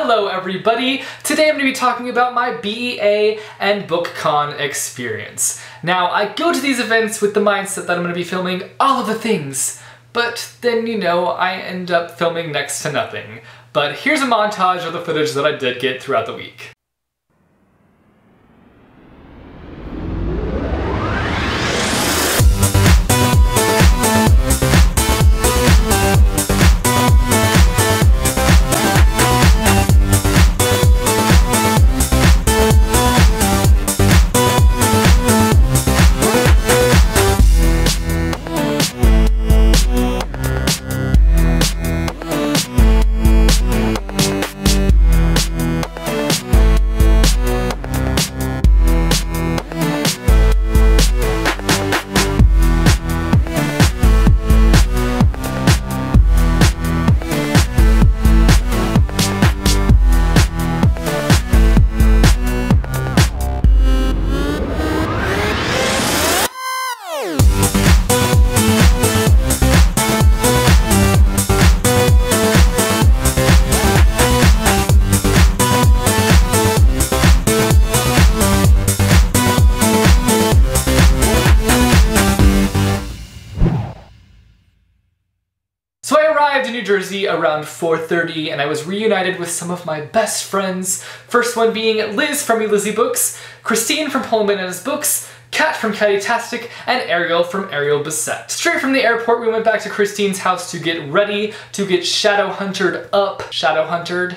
Hello everybody! Today I'm going to be talking about my BEA and BookCon experience. Now, I go to these events with the mindset that I'm going to be filming all of the things, but then, you know, I end up filming next to nothing. But here's a montage of the footage that I did get throughout the week. So I arrived in New Jersey around 4:30 and I was reunited with some of my best friends. First one being Liz from Lizzie Books, Christine from Home Bananas Books, Kat from Catty-tastic, and Ariel from Ariel Bissett. Straight from the airport we went back to Christine's house to get ready to get Shadowhuntered up. Shadowhuntered?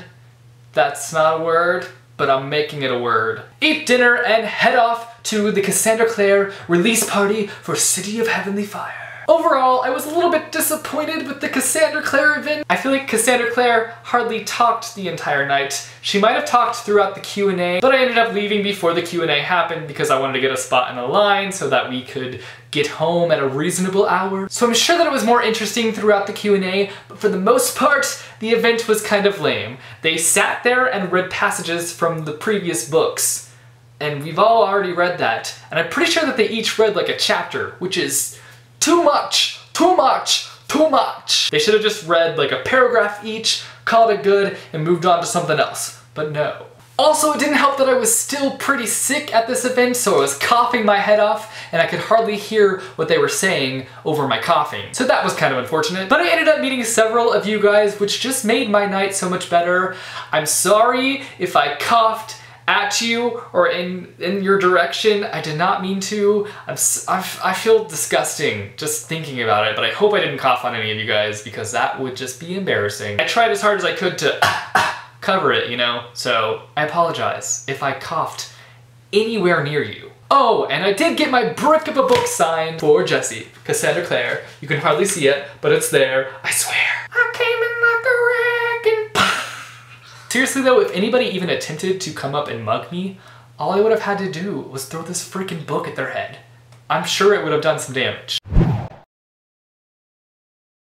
That's not a word, but I'm making it a word. Eat dinner and head off to the Cassandra Clare release party for City of Heavenly Fire. Overall, I was a little bit disappointed with the Cassandra Clare event. I feel like Cassandra Clare hardly talked the entire night. She might have talked throughout the Q&A, but I ended up leaving before the Q&A happened because I wanted to get a spot in the line so that we could get home at a reasonable hour. So I'm sure that it was more interesting throughout the Q&A, but for the most part, the event was kind of lame. They sat there and read passages from the previous books, and we've all already read that. And I'm pretty sure that they each read like a chapter, which is too much, too much, too much. They should have just read like a paragraph each, called it good, and moved on to something else. But no. Also, it didn't help that I was still pretty sick at this event, so I was coughing my head off, and I could hardly hear what they were saying over my coughing. So that was kind of unfortunate. But I ended up meeting several of you guys, which just made my night so much better. I'm sorry if I coughed at you or in your direction. I did not mean to. I feel disgusting just thinking about it, but I hope I didn't cough on any of you guys because that would just be embarrassing. I tried as hard as I could to cover it, you know, so I apologize if I coughed anywhere near you. Oh, and I did get my brick of a book signed for Jessie, Cassandra Clare. You can hardly see it, but it's there, I swear. I came in like a wrecking. Seriously though, if anybody even attempted to come up and mug me, all I would have had to do was throw this freaking book at their head. I'm sure it would have done some damage.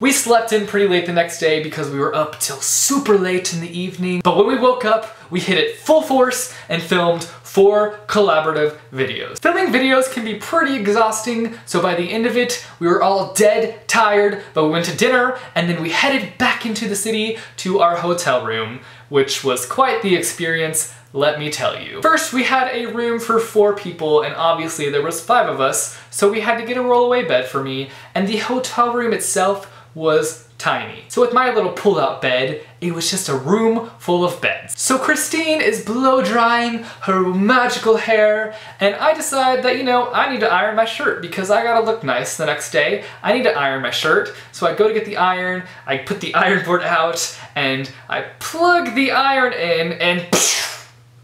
We slept in pretty late the next day because we were up till super late in the evening, but when we woke up, we hit it full force and filmed 4 collaborative videos. Filming videos can be pretty exhausting, so by the end of it, we were all dead tired, but we went to dinner and then we headed back into the city to our hotel room, which was quite the experience, let me tell you. First, we had a room for 4 people, and obviously there was 5 of us, so we had to get a rollaway bed for me, and the hotel room itself was tiny. So with my little pull-out bed, it was just a room full of beds. So Christine is blow drying her magical hair, and I decide that, you know, I need to iron my shirt because I gotta look nice the next day. I need to iron my shirt. So I go to get the iron, I put the iron board out, and I plug the iron in, and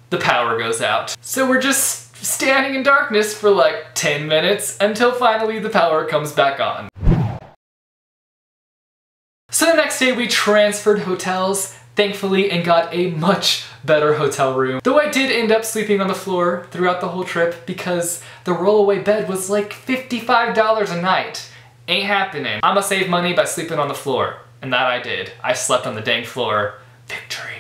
the power goes out. So we're just standing in darkness for like 10 minutes until finally the power comes back on. So the next day we transferred hotels, thankfully, and got a much better hotel room. Though I did end up sleeping on the floor throughout the whole trip because the rollaway bed was like $55 a night. Ain't happening. I'ma save money by sleeping on the floor. And that I did. I slept on the dang floor. Victory.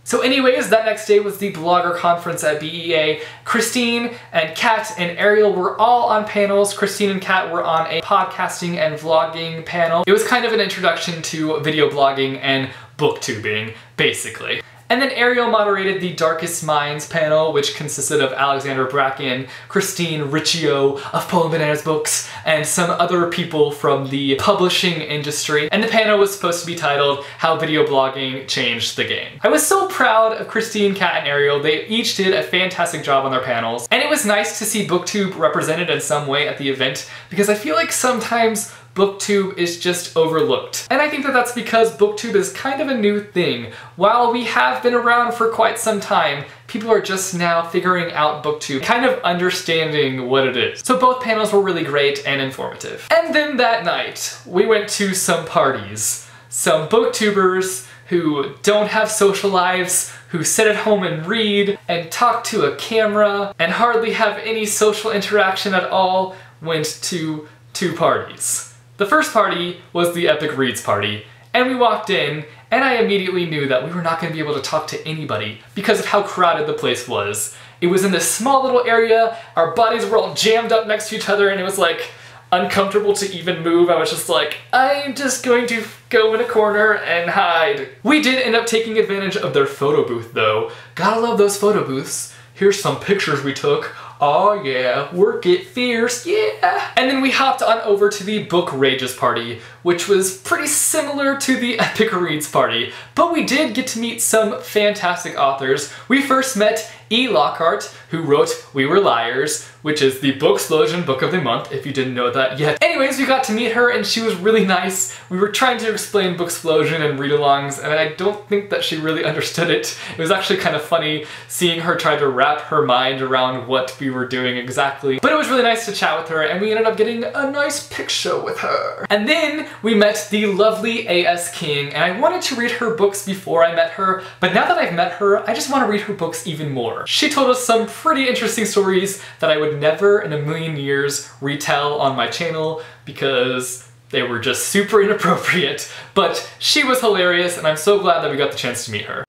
So anyways, that next day was the blogger conference at BEA. Christine and Kat and Ariel were all on panels. Christine and Kat were on a podcasting and vlogging panel. It was kind of an introduction to video blogging and booktubing, basically. And then Ariel moderated the Darkest Minds panel, which consisted of Alexandra Bracken, Christine Riccio of Polar Bananas Books, and some other people from the publishing industry. And the panel was supposed to be titled How Video Blogging Changed the Game. I was so proud of Christine, Kat, and Ariel. They each did a fantastic job on their panels. And it was nice to see BookTube represented in some way at the event, because I feel like sometimes BookTube is just overlooked. And I think that that's because BookTube is kind of a new thing. While we have been around for quite some time, people are just now figuring out BookTube, kind of understanding what it is. So both panels were really great and informative. And then that night, we went to some parties. Some booktubers who don't have social lives, who sit at home and read and talk to a camera and hardly have any social interaction at all, went to 2 parties. The first party was the Epic Reads party, and we walked in, and I immediately knew that we were not going to be able to talk to anybody because of how crowded the place was. It was in this small little area, our bodies were all jammed up next to each other, and it was like uncomfortable to even move. I was just like, I'm just going to go in a corner and hide. We did end up taking advantage of their photo booth though. Gotta love those photo booths. Here's some pictures we took. Oh yeah, work it fierce, yeah! And then we hopped on over to the Book Rages party, which was pretty similar to the Epic Reads party, but we did get to meet some fantastic authors. We first met E. Lockhart, who wrote We Were Liars, which is the Booksplosion book of the month, if you didn't know that yet. Anyways, we got to meet her and she was really nice. We were trying to explain Booksplosion and read-alongs, and I don't think that she really understood it. It was actually kind of funny seeing her try to wrap her mind around what we were doing exactly. But it was really nice to chat with her, and we ended up getting a nice picture with her. And then we met the lovely A.S. King, and I wanted to read her books before I met her, but now that I've met her, I just want to read her books even more. She told us some pretty interesting stories that I would never in a million years retell on my channel because they were just super inappropriate, but she was hilarious and I'm so glad that we got the chance to meet her.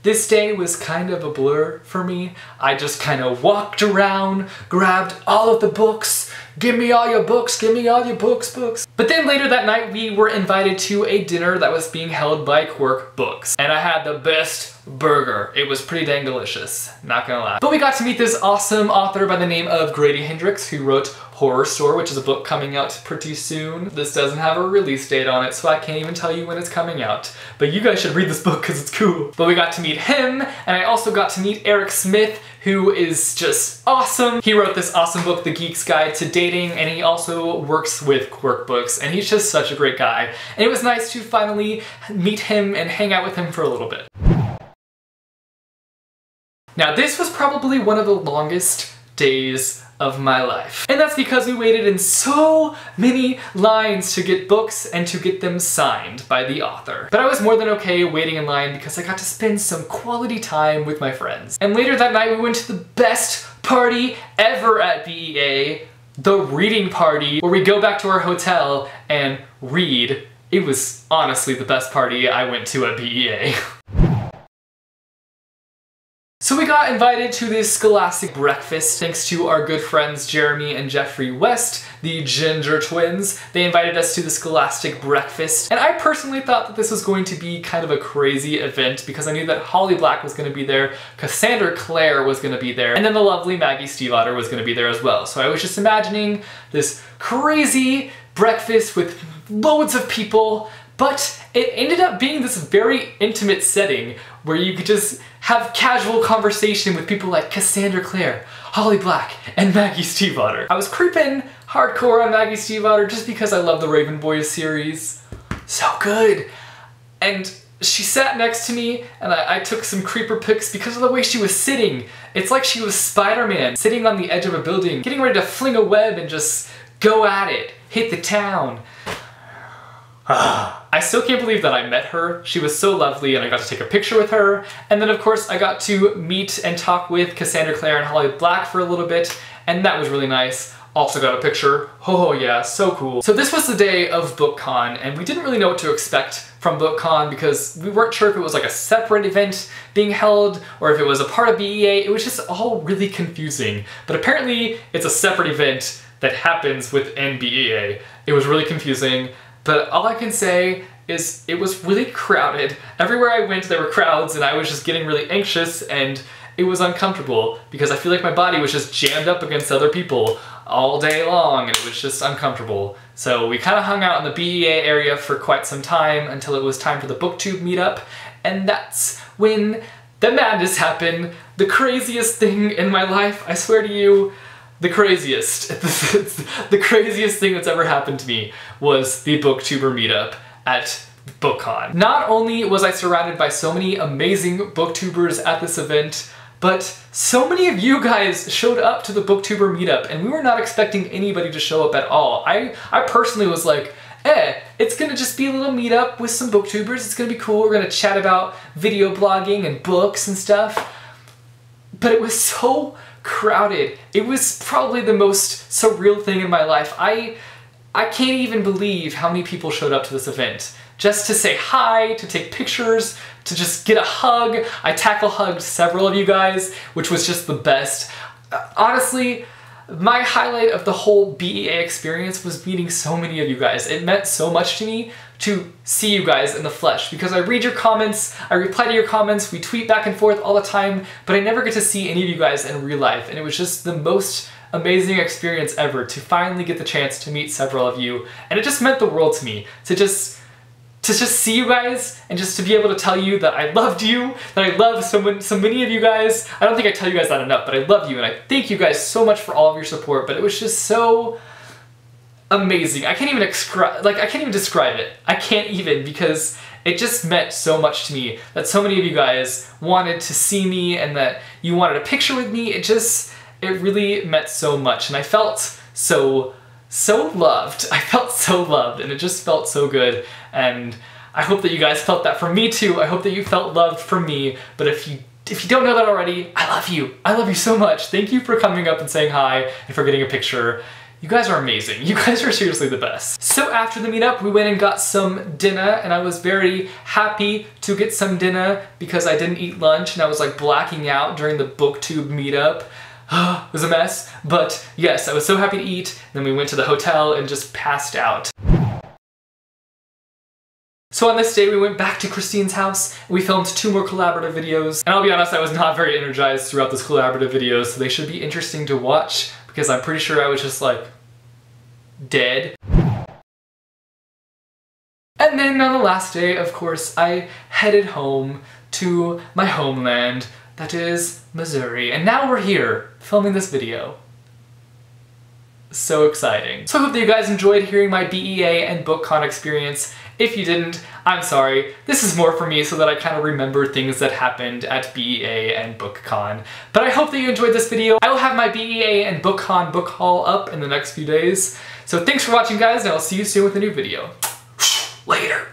This day was kind of a blur for me. I just kind of walked around, grabbed all of the books, give me all your books, give me all your books. But then later that night we were invited to a dinner that was being held by Quirk Books. And I had the best burger. It was pretty dang delicious, not gonna lie. But we got to meet this awesome author by the name of Grady Hendrix, who wrote Horror Store, which is a book coming out pretty soon. This doesn't have a release date on it, so I can't even tell you when it's coming out. But you guys should read this book because it's cool. But we got to meet him, and I also got to meet Eric Smith, who is just awesome. He wrote this awesome book, The Geek's Guide to Dating, and he also works with Quirk Books, and he's just such a great guy. And it was nice to finally meet him and hang out with him for a little bit. Now this was probably one of the longest days of my life. And that's because we waited in so many lines to get books and to get them signed by the author. But I was more than okay waiting in line because I got to spend some quality time with my friends. And later that night we went to the best party ever at BEA, the reading party, where we go back to our hotel and read. It was honestly the best party I went to at BEA. So we got invited to this Scholastic Breakfast thanks to our good friends Jeremy and Jeffrey West, the Ginger Twins. They invited us to the Scholastic Breakfast, and I personally thought that this was going to be kind of a crazy event because I knew that Holly Black was going to be there, Cassandra Clare was going to be there, and then the lovely Maggie Stiefvater was going to be there as well. So I was just imagining this crazy breakfast with loads of people, but it ended up being this very intimate setting where you could just have casual conversation with people like Cassandra Clare, Holly Black, and Maggie Stiefvater. I was creeping hardcore on Maggie Stiefvater just because I love the Raven Boys series. So good. And she sat next to me and I took some creeper pics because of the way she was sitting. It's like she was Spider-Man sitting on the edge of a building, getting ready to fling a web and just go at it, hit the town. I still can't believe that I met her. She was so lovely and I got to take a picture with her. And then of course I got to meet and talk with Cassandra Clare and Holly Black for a little bit, and that was really nice. Also got a picture. Oh yeah, so cool. So this was the day of BookCon, and we didn't really know what to expect from BookCon because we weren't sure if it was like a separate event being held or if it was a part of BEA. It was just all really confusing. But apparently it's a separate event that happens within BEA. It was really confusing. But all I can say is it was really crowded. Everywhere I went there were crowds and I was just getting really anxious and it was uncomfortable because I feel like my body was just jammed up against other people all day long and it was just uncomfortable. So we kind of hung out in the BEA area for quite some time until it was time for the booktube meetup, and that's when the madness happened. The craziest thing in my life, I swear to you, the craziest. The craziest thing that's ever happened to me was the booktuber meetup at BookCon. Not only was I surrounded by so many amazing booktubers at this event, but so many of you guys showed up to the booktuber meetup and we were not expecting anybody to show up at all. I personally was like, it's gonna just be a little meetup with some booktubers, it's gonna be cool, we're gonna chat about video blogging and books and stuff. But it was so crowded. It was probably the most surreal thing in my life. I can't even believe how many people showed up to this event. Just to say hi, to take pictures, to just get a hug. I tackle hugged several of you guys, which was just the best. Honestly, my highlight of the whole BEA experience was meeting so many of you guys. It meant so much to me to see you guys in the flesh because I read your comments, I reply to your comments, we tweet back and forth all the time, but I never get to see any of you guys in real life, and it was just the most amazing experience ever to finally get the chance to meet several of you, and it just meant the world to me to just see you guys and just to be able to tell you that I loved you, that I love so many of you guys. I don't think I tell you guys that enough, but I love you and I thank you guys so much for all of your support, but it was just so amazing. I can't even describe it. I can't even, because it just meant so much to me that so many of you guys wanted to see me and that you wanted a picture with me. It really meant so much and I felt so loved. I felt so loved and it just felt so good, and I hope that you guys felt that from me too. I hope that you felt loved from me, but if you don't know that already, I love you. I love you so much. Thank you for coming up and saying hi and for getting a picture. You guys are amazing. You guys are seriously the best. So after the meetup, we went and got some dinner, and I was very happy to get some dinner because I didn't eat lunch and I was like blacking out during the booktube meetup. It was a mess, but yes, I was so happy to eat. Then we went to the hotel and just passed out. So on this day, we went back to Christine's house, and we filmed 2 more collaborative videos. And I'll be honest, I was not very energized throughout those collaborative videos, so they should be interesting to watch, because I'm pretty sure I was just like, dead. And then on the last day, of course, I headed home to my homeland, that is Missouri. And now we're here, filming this video. So exciting. So I hope that you guys enjoyed hearing my BEA and BookCon experience. If you didn't, I'm sorry. This is more for me so that I kind of remember things that happened at BEA and BookCon. But I hope that you enjoyed this video. I will have my BEA and BookCon book haul up in the next few days. So thanks for watching, guys, and I'll see you soon with a new video. Later.